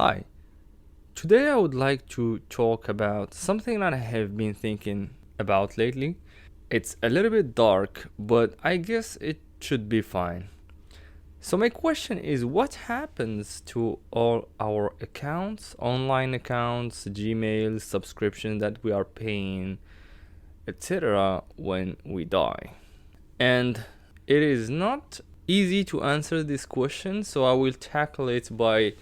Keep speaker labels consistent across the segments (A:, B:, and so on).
A: Hi, today I would like to talk about something that I have been thinking about lately. It's a little bit dark, but I guess it should be fine. So, my question is what happens to all our accounts, online accounts, Gmail, subscription that we are paying, etc., when we die? And it is not easy to answer this question, so I will tackle it by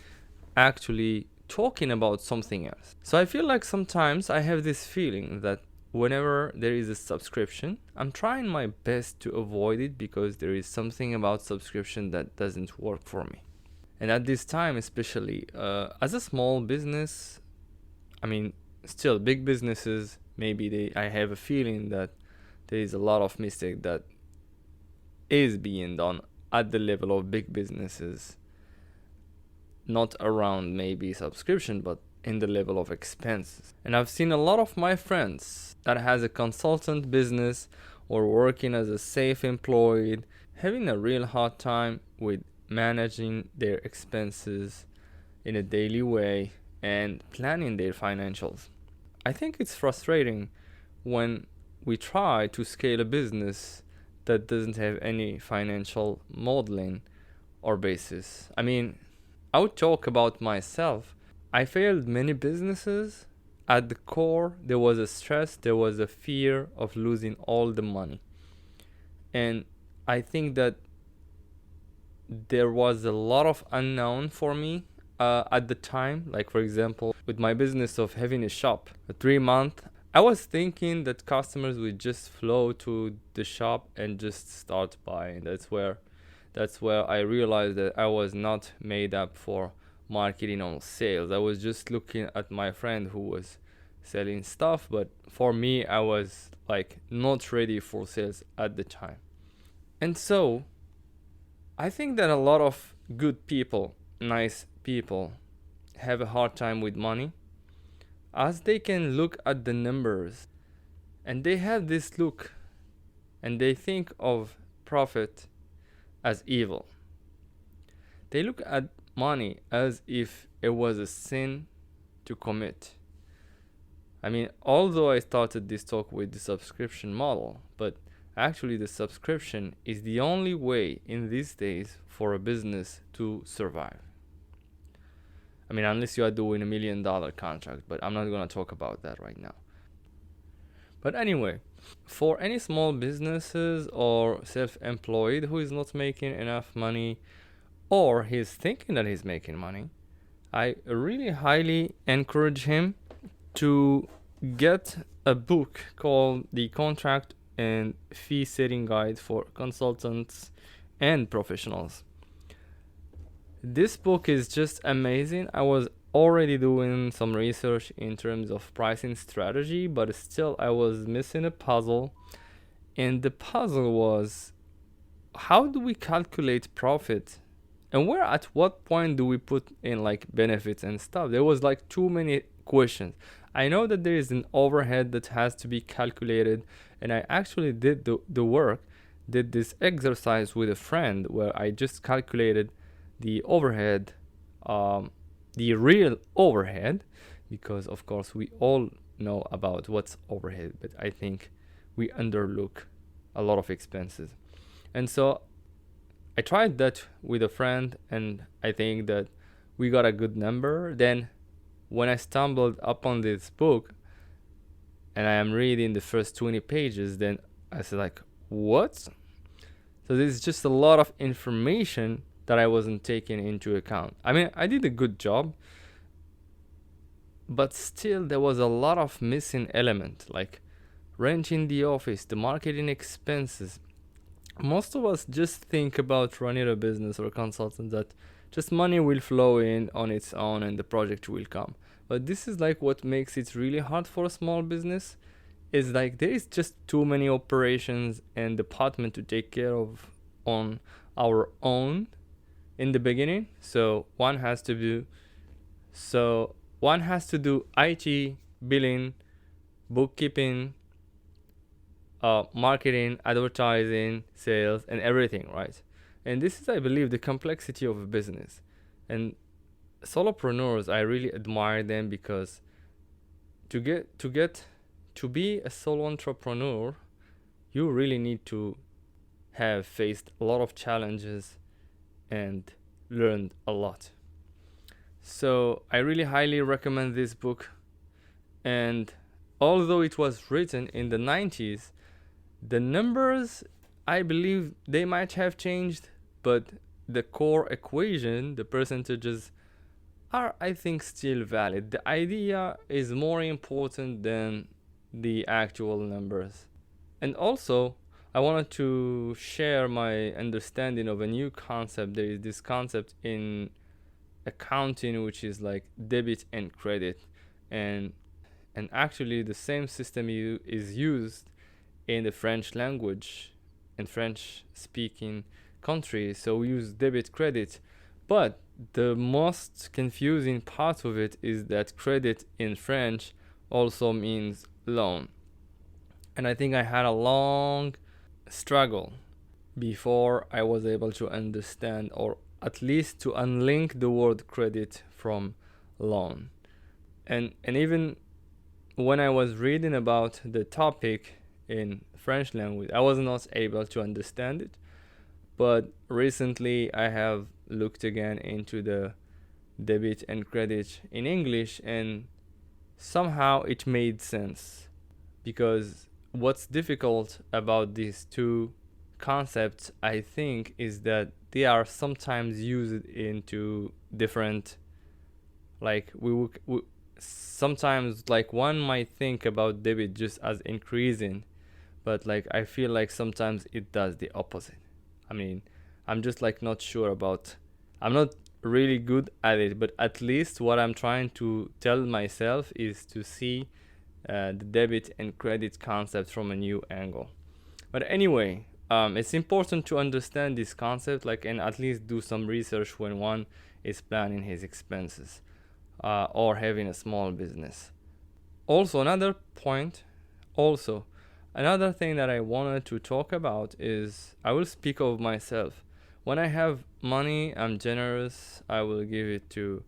A: actually talking about something else. So I feel like sometimes I have this feeling that whenever there is a subscription, I'm trying my best to avoid it because there is something about subscription that doesn't work for me. And at this time, especially as a small business, I mean, still big businesses, maybe I have a feeling that there is a lot of mistake that is being done at the level of big businesses, not around maybe subscription, but in the level of expenses. And I've seen a lot of my friends that has a consultant business or working as a safe employee having a real hard time with managing their expenses in a daily way and planning their financials. I think it's frustrating when we try to scale a business that doesn't have any financial modeling or basis. I mean, I would talk about myself. I failed many businesses. At the core, there was a stress, there was a fear of losing all the money. And I think that there was a lot of unknown for me at the time. Like, for example, with my business of having a shop, a 3 month, I was thinking that customers would just flow to the shop and just start buying. That's where I realized that I was not made up for marketing or sales. I was just looking at my friend who was selling stuff, but for me, I was like not ready for sales at the time. And so I think that a lot of good people, nice people, have a hard time with money as they can look at the numbers and they have this look and they think of profit as evil. They look at money as if it was a sin to commit. I mean, although I started this talk with the subscription model, but actually the subscription is the only way in these days for a business to survive. I mean, unless you are doing $1 million contract, but I'm not going to talk about that right now. But anyway, for any small businesses or self-employed who is not making enough money or he's thinking that he's making money, I really highly encourage him to get a book called The Contract and Fee Setting Guide for Consultants and Professionals. This book is just amazing. I was already doing some research in terms of pricing strategy, but still I was missing a puzzle. And the puzzle was, how do we calculate profit? And where at what point do we put in like benefits and stuff? There was like too many questions. I know that there is an overhead that has to be calculated, and I actually did the work, did this exercise with a friend where I just calculated the overhead, the real overhead, because of course we all know about what's overhead, but I think we underlook a lot of expenses. And so I tried that with a friend, and I think that we got a good number. Then, when I stumbled upon this book and I am reading the first 20 pages, then I said, like, what? So, this is just a lot of information that I wasn't taking into account. I mean, I did a good job, but still, there was a lot of missing element, like renting the office, the marketing expenses. Most of us just think about running a business or a consultant that just money will flow in on its own and the project will come. But this is like what makes it really hard for a small business, is like there is just too many operations and department to take care of on our own in the beginning. So one has to do IT, billing, bookkeeping, marketing, advertising, sales, and everything, right? And this is, I believe, the complexity of a business. And solopreneurs, I really admire them because to be a solo entrepreneur, you really need to have faced a lot of challenges and learned a lot. So I really highly recommend this book. And although it was written in the 90s, the numbers, I believe they might have changed, but the core equation, the percentages, are, I think, still valid. The idea is more important than the actual numbers. And also, I wanted to share my understanding of a new concept. There is this concept in accounting which is like debit and credit, and actually the same system is used in the French language in French speaking countries. So we use debit credit, but the most confusing part of it is that credit in French also means loan. And I think I had a long struggle before I was able to understand, or at least to unlink the word credit from loan. And even when I was reading about the topic in French language, I was not able to understand it. But recently I have looked again into the debit and credit in English, and somehow it made sense. Because what's difficult about these two concepts, I think, is that they are sometimes used into different, like we sometimes, like, one might think about debit just as increasing, but like I feel like sometimes it does the opposite. I mean, I'm just like not sure about, I'm not really good at it, but at least what I'm trying to tell myself is to see the debit and credit concept from a new angle. But anyway, it's important to understand this concept, like, and at least do some research when one is planning his expenses or having a small business. Also, another thing that I wanted to talk about is, I will speak of myself. When I have money, I'm generous. I will give it to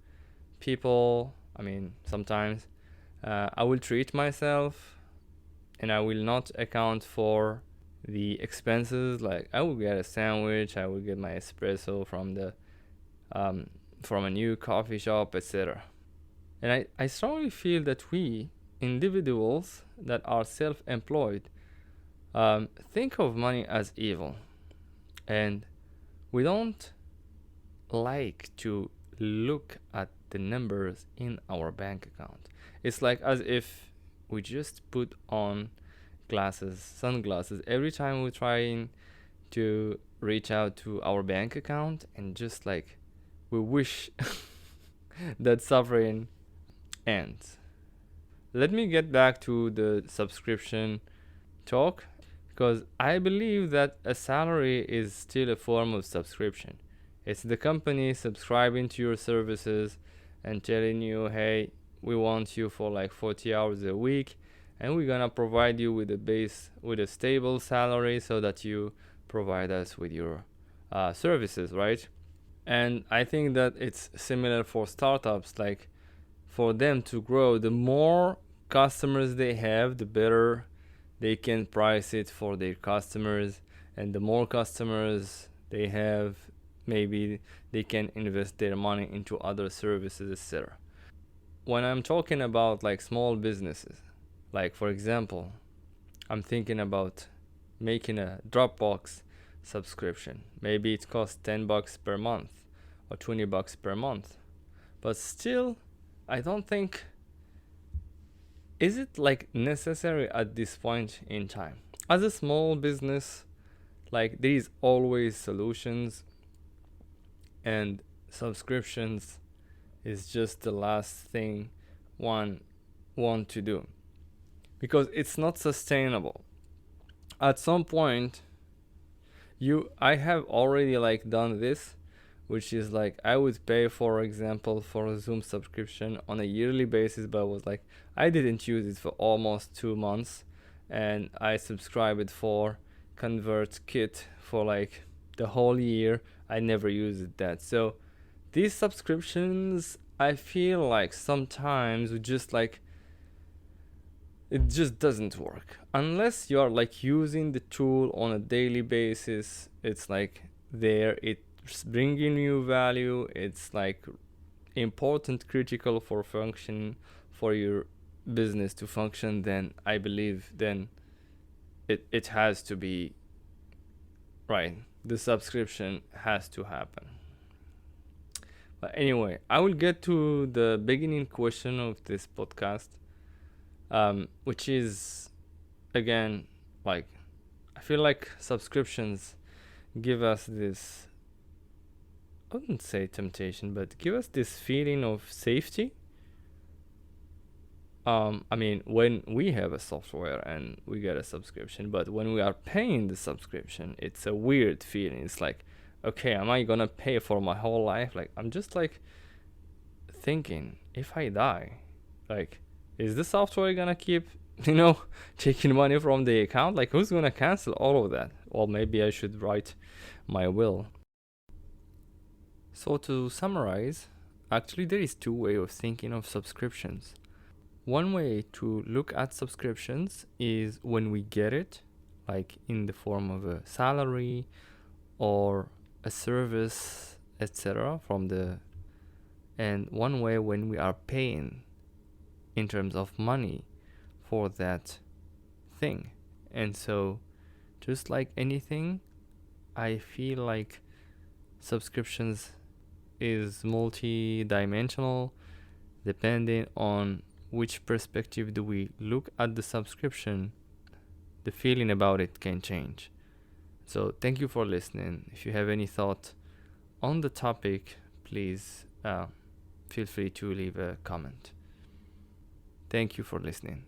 A: people. I mean, sometimes I will treat myself, and I will not account for the expenses. Like, I will get a sandwich, I will get my espresso from a new coffee shop, etc. And I strongly feel that we individuals that are self-employed think of money as evil, and we don't like to look at the numbers in our bank account. It's like as if we just put on sunglasses every time we're trying to reach out to our bank account, and just like we wish that suffering ends. Let me get back to the subscription talk, because I believe that a salary is still a form of subscription. It's the company subscribing to your services and telling you, hey, we want you for like 40 hours a week, and we're gonna provide you with a stable salary so that you provide us with your services, right? And I think that it's similar for startups. Like, for them to grow, the more customers they have, the better they can price it for their customers, and the more customers they have, maybe they can invest their money into other services, etc. When I'm talking about like small businesses, like for example, I'm thinking about making a Dropbox subscription. Maybe it costs $10 per month or $20 per month. But still, I don't think, is it like necessary at this point in time? As a small business, like, there is always solutions, and subscriptions is just the last thing one want to do, because it's not sustainable. At some point, I have already like done this, which is like I would pay, for example, for a Zoom subscription on a yearly basis, but was like I didn't use it for almost 2 months, and I subscribed for ConvertKit for like the whole year. I never used that. So these subscriptions I feel like sometimes we just like it just doesn't work unless you are like using the tool on a daily basis. It's like there, it's bringing you value. It's like important, critical for function, for your business to function. Then I believe then it has to be right. The subscription has to happen. But anyway, I will get to the beginning question of this podcast, which is again like I feel like subscriptions give us this, I wouldn't say temptation, but give us this feeling of safety. I mean, when we have a software and we get a subscription, but when we are paying the subscription, it's a weird feeling. It's like, okay, am I gonna pay for my whole life? Like, I'm just like thinking, if I die, like, is the software gonna keep, taking money from the account? Like, who's gonna cancel all of that? Well, maybe I should write my will. So to summarize, actually there is two ways of thinking of subscriptions. One way to look at subscriptions is when we get it, like in the form of a salary or a service, etc. And one way when we are paying in terms of money for that thing. And so just like anything, I feel like subscriptions is multi-dimensional depending on which perspective do we look at the subscription. The feeling about it can change. So thank you for listening. If you have any thought on the topic, please feel free to leave a comment. Thank you for listening.